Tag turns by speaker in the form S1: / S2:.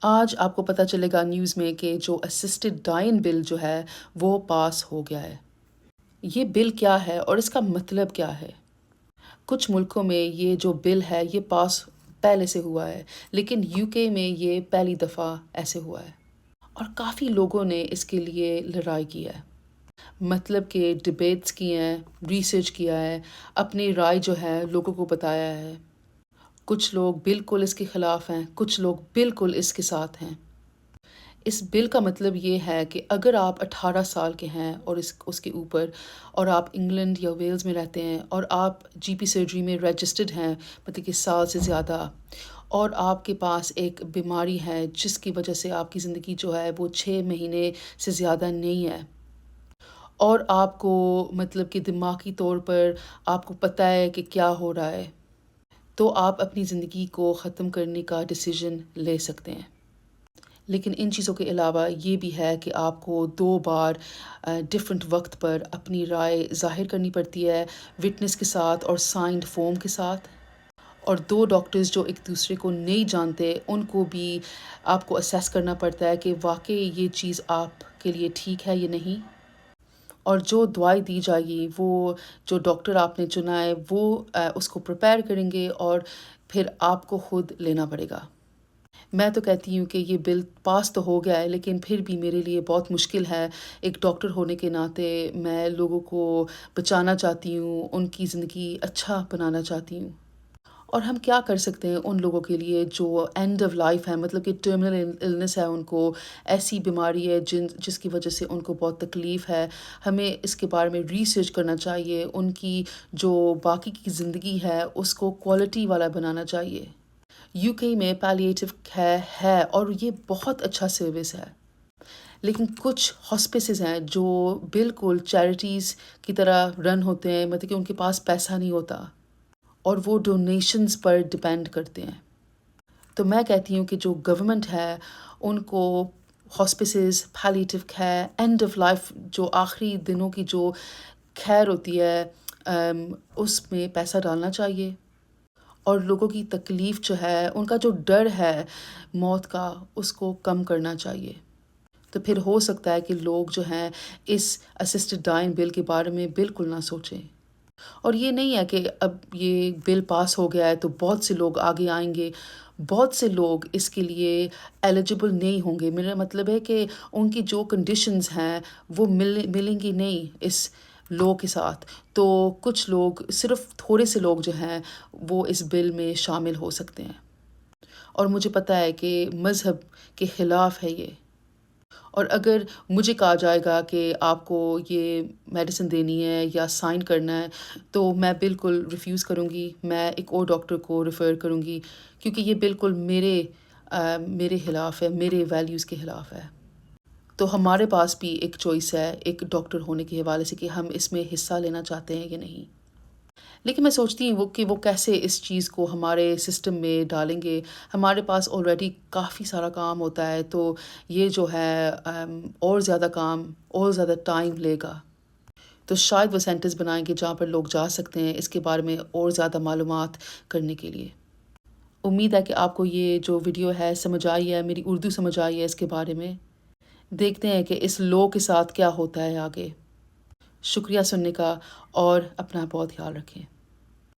S1: آج آپ کو پتہ چلے گا نیوز میں کہ جو اسسٹڈ ڈائن بل جو ہے وہ پاس ہو گیا ہے۔ یہ بل کیا ہے اور اس کا مطلب کیا ہے؟ کچھ ملکوں میں یہ جو بل ہے یہ پاس پہلے سے ہوا ہے، لیکن UK میں یہ پہلی دفعہ ایسے ہوا ہے اور کافی لوگوں نے اس کے لیے لڑائی کی ہے، مطلب کہ ڈبیٹس کی ہیں، ریسرچ کیا ہے، اپنی رائے جو ہے لوگوں کو بتایا ہے۔ کچھ لوگ بالکل اس کے خلاف ہیں، کچھ لوگ بالکل اس کے ساتھ ہیں۔ اس بل کا مطلب یہ ہے کہ اگر آپ 18 سال کے ہیں اور اس کے اوپر اور آپ انگلینڈ یا ویلز میں رہتے ہیں اور آپ GP سرجری میں رجسٹرڈ ہیں مطلب کہ سال سے زیادہ، اور آپ کے پاس ایک بیماری ہے جس کی وجہ سے آپ کی زندگی جو ہے وہ 6 مہینے سے زیادہ نہیں ہے، اور آپ کو مطلب کہ دماغی طور پر آپ کو پتہ ہے کہ کیا ہو رہا ہے، تو آپ اپنی زندگی کو ختم کرنے کا ڈیسیژن لے سکتے ہیں۔ لیکن ان چیزوں کے علاوہ یہ بھی ہے کہ آپ کو 2 بار ڈفرینٹ وقت پر اپنی رائے ظاہر کرنی پڑتی ہے، وٹنس کے ساتھ اور سائنڈ فارم کے ساتھ، اور 2 ڈاکٹرز جو ایک دوسرے کو نہیں جانتے ان کو بھی آپ کو اسیس کرنا پڑتا ہے کہ واقعی یہ چیز آپ کے لیے ٹھیک ہے یا نہیں، اور جو دوائی دی جائے گی وہ جو ڈاکٹر آپ نے چنا ہے وہ اس کو پریپیئر کریں گے اور پھر آپ کو خود لینا پڑے گا۔ میں تو کہتی ہوں کہ یہ بل پاس تو ہو گیا ہے، لیکن پھر بھی میرے لیے بہت مشکل ہے۔ ایک ڈاکٹر ہونے کے ناطے میں لوگوں کو بچانا چاہتی ہوں، ان کی زندگی اچھا بنانا چاہتی ہوں۔ اور ہم کیا کر سکتے ہیں ان لوگوں کے لیے جو اینڈ آف لائف ہے، مطلب کہ ٹرمینل النس ہے، ان کو ایسی بیماری ہے جس کی وجہ سے ان کو بہت تکلیف ہے۔ ہمیں اس کے بارے میں ریسرچ کرنا چاہیے، ان کی جو باقی کی زندگی ہے اس کو کوالٹی والا بنانا چاہیے۔ UK میں پیلیٹیو ہے اور یہ بہت اچھا سروس ہے، لیکن کچھ ہاسپسز ہیں جو بالکل چیریٹیز کی طرح رن ہوتے ہیں، مطلب کہ ان کے پاس پیسہ نہیں ہوتا اور وہ ڈونیشنز پر ڈپینڈ کرتے ہیں۔ تو میں کہتی ہوں کہ جو گورنمنٹ ہے ان کو ہاسپسز، پیلیٹیو کیئر، اینڈ آف لائف جو آخری دنوں کی جو خیر ہوتی ہے اس میں پیسہ ڈالنا چاہیے، اور لوگوں کی تکلیف جو ہے، ان کا جو ڈر ہے موت کا، اس کو کم کرنا چاہیے۔ تو پھر ہو سکتا ہے کہ لوگ جو ہیں اس اسسٹڈ ڈائن بل کے بارے میں بالکل نہ سوچیں۔ اور یہ نہیں ہے کہ اب یہ بل پاس ہو گیا ہے تو بہت سے لوگ آگے آئیں گے، بہت سے لوگ اس کے لیے ایلیجبل نہیں ہوں گے۔ میرا مطلب ہے کہ ان کی جو کنڈیشنز ہیں وہ ملیں گی نہیں اس لو کے ساتھ، تو کچھ لوگ، صرف تھوڑے سے لوگ جو ہیں وہ اس بل میں شامل ہو سکتے ہیں، اور مجھے پتہ ہے کہ مذہب کے خلاف ہے یہ، اور اگر مجھے کہا جائے گا کہ آپ کو یہ میڈیسن دینی ہے یا سائن کرنا ہے تو میں بالکل ریفیوز کروں گی، میں ایک اور ڈاکٹر کو ریفر کروں گی، کیونکہ یہ بالکل میرے خلاف ہے، میرے ویلیوز کے خلاف ہے۔ تو ہمارے پاس بھی ایک چوائس ہے ایک ڈاکٹر ہونے کے حوالے سے کہ ہم اس میں حصہ لینا چاہتے ہیں یا نہیں۔ لیکن میں سوچتی ہوں کہ وہ کیسے اس چیز کو ہمارے سسٹم میں ڈالیں گے۔ ہمارے پاس آلریڈی کافی سارا کام ہوتا ہے، تو یہ جو ہے اور زیادہ کام اور زیادہ ٹائم لے گا۔ تو شاید وہ سینٹرز بنائیں گے جہاں پر لوگ جا سکتے ہیں اس کے بارے میں اور زیادہ معلومات کرنے کے لیے۔ امید ہے کہ آپ کو یہ جو ویڈیو ہے سمجھ آئی ہے، میری اردو سمجھ آئی ہے اس کے بارے میں۔ دیکھتے ہیں کہ اس لو کے ساتھ کیا ہوتا ہے آگے۔ شکریہ سننے کا، اور اپنا بہت خیال رکھیں۔